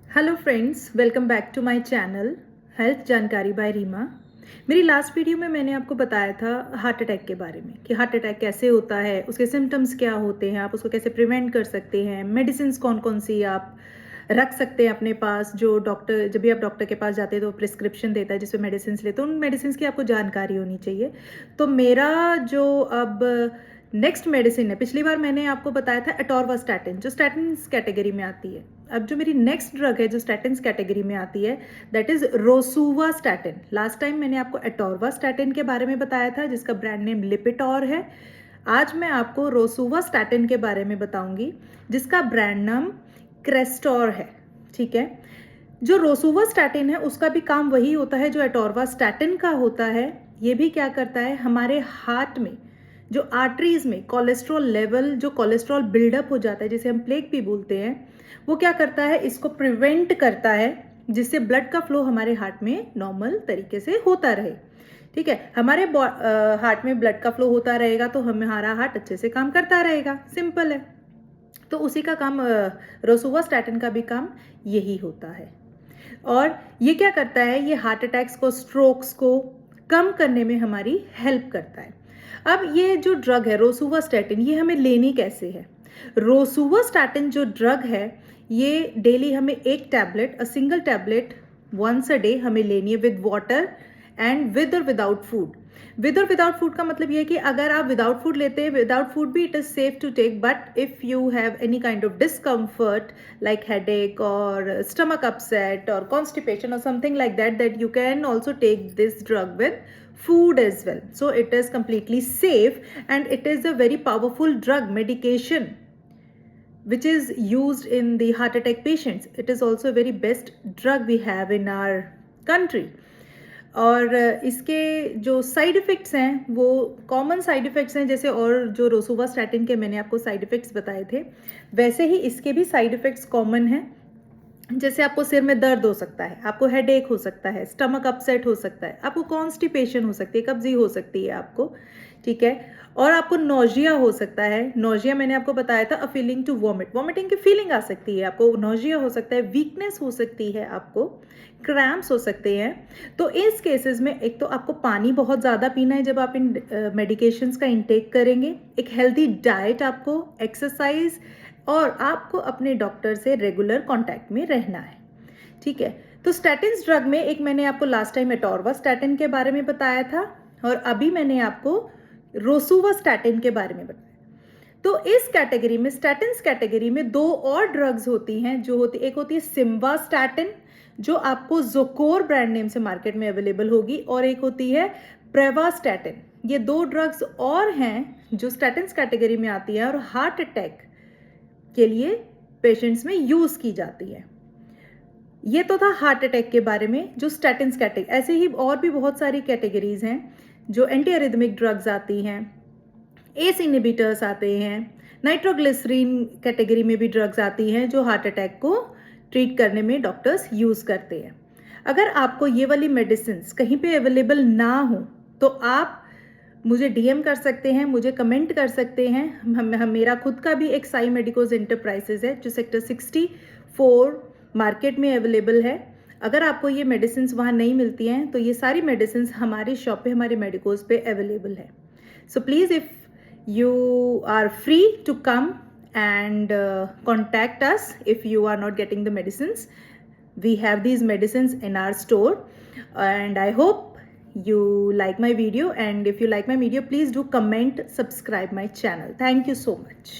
Hello friends, welcome back to my channel health जानकारी by Reema. मेरी last video में मैंने आपको बताया था हार्ट अटैक के बारे में कि हार्ट अटैक कैसे होता है, उसके सिम्टम्स क्या होते हैं, आप उसको कैसे प्रिवेंट कर सकते हैं, मेडिसिन कौन कौन सी आप रख सकते हैं अपने पास। जो डॉक्टर, जब भी आप डॉक्टर के पास जाते हैं तो प्रिस्क्रिप्शन देता है जिसमें मेडिसिन लेते हैं, उन मेडिसिन की आपको जानकारी होनी चाहिए। तो मेरा जो अब नेक्स्ट मेडिसिन है, पिछली बार मैंने आपको बताया था एटोरवास्टैटिन, जो स्टैटिन्स कैटेगरी में आती है। अब जो मेरी नेक्स्ट ड्रग है जो स्टैटिन्स कैटेगरी में आती है, that is rosuvastatin. Last time मैंने आपको एटोरवास्टैटिन के बारे में बताया था जिसका ब्रांड नेम लिपिटॉर है। आज मैं आपको रोसुवास्टैटिन के बारे में बताऊंगी जिसका ब्रांड नाम क्रेस्टोर है। ठीक है, जो रोसुवास्टैटिन है उसका भी काम वही होता है जो एटोरवास्टैटिन का होता है। ये भी क्या करता है, हमारे हार्ट में जो आर्टरीज में कोलेस्ट्रॉल लेवल, जो कोलेस्ट्रॉल बिल्डअप हो जाता है जिसे हम प्लेग भी बोलते हैं, वो क्या करता है, इसको प्रिवेंट करता है जिससे ब्लड का फ्लो हमारे हार्ट में नॉर्मल तरीके से होता रहे। ठीक है, हमारे हार्ट में ब्लड का फ्लो होता रहेगा तो हमारा हार्ट अच्छे से काम करता रहेगा, सिंपल है। तो उसी का काम, रोसुवास्टैटिन का भी काम यही होता है। और ये क्या करता है, ये हार्ट अटैक्स को, स्ट्रोक्स को कम करने में हमारी हेल्प करता है। अब ये जो ड्रग है रोसुवास्टैटिन, ये हमें लेनी कैसे है। रोसुवास्टैटिन जो ड्रग है, ये डेली हमें एक tablet, a single tablet once a day हमें लेनी है विद वाटर एंड विद और विदाउट फूड। विद और विदाउट फूड का मतलब ये है कि अगर आप विदाउट फूड लेते हैं, विदाउट फूड भी it is safe to take, but if you have any kind of discomfort like headache और स्टमक अपसेट और कॉन्स्टिपेशन और something like that, that you can also take this drug with food as well. So it is completely safe and it is a very powerful drug medication which is used in the heart attack patients. It is also a very best drug we have in our country. और इसके जो side effects हैं वो common side effects हैं, जैसे और जो rosuvastatin के मैंने आपको साइड इफ़ेक्ट्स बताए थे, वैसे ही इसके भी साइड इफ़ेक्ट्स कॉमन हैं। जैसे आपको सिर में दर्द हो सकता है, आपको हेडेक हो सकता है, स्टमक अपसेट हो सकता है, आपको कॉन्स्टिपेशन हो सकती है, कब्जी हो सकती है आपको। ठीक है, और आपको नोजिया हो सकता है। नोजिया मैंने आपको बताया था, a feeling to vomit, vomiting की फीलिंग आ सकती है आपको, नोजिया हो सकता है, वीकनेस हो सकती है आपको, क्रैम्प्स हो सकते हैं। तो इस केसेस में एक तो आपको पानी बहुत ज़्यादा पीना है जब आप इन मेडिकेशंस का इंटेक करेंगे, एक हेल्दी डाइट, आपको एक्सरसाइज, और आपको अपने डॉक्टर से रेगुलर कांटेक्ट में रहना है। ठीक है, तो स्टैटिन्स ड्रग में एक मैंने आपको लास्ट टाइम एटोरवास्टैटिन के बारे में बताया था और अभी मैंने आपको रोसुवास्टैटिन के बारे में बताया। तो इस कैटेगरी में, स्टैटिन्स कैटेगरी में, दो और ड्रग्स होती हैं जो होती, एक होती है सिम्वास्टैटिन जो आपको ज़ोकोर ब्रांड नेम से मार्केट में अवेलेबल होगी, और एक होती है प्रेवास्टैटिन। ये दो ड्रग्स और हैं जो स्टैटिन्स कैटेगरी में आती है और हार्ट अटैक के लिए पेशेंट्स में यूज की जाती है। ये तो था हार्ट अटैक के बारे में जो स्टैटिन्स कैटेगरी। ऐसे ही और भी बहुत सारी कैटेगरीज हैं जो एंटी एरिथमिक ड्रग्स आती हैं, एस इनहिबिटर्स आते हैं, नाइट्रोग्लिसरीन कैटेगरी में भी ड्रग्स आती हैं जो हार्ट अटैक को ट्रीट करने में डॉक्टर्स यूज करते हैं। अगर आपको ये वाली मेडिसिन कहीं पे अवेलेबल ना हो तो आप मुझे डीएम कर सकते हैं, मुझे कमेंट कर सकते हैं। मेरा खुद का भी एक साई मेडिकोज इंटरप्राइजेज है जो सेक्टर 64 मार्केट में अवेलेबल है। अगर आपको ये मेडिसिन वहाँ नहीं मिलती हैं तो ये सारी मेडिसिन हमारी शॉप पे, हमारे मेडिकोज पे अवेलेबल है। So please, if you are free to come and contact us if you are not getting the medicines. We have these medicines in our store and I hope you like my video, and if you like my video please do comment, subscribe my channel. Thank you so much.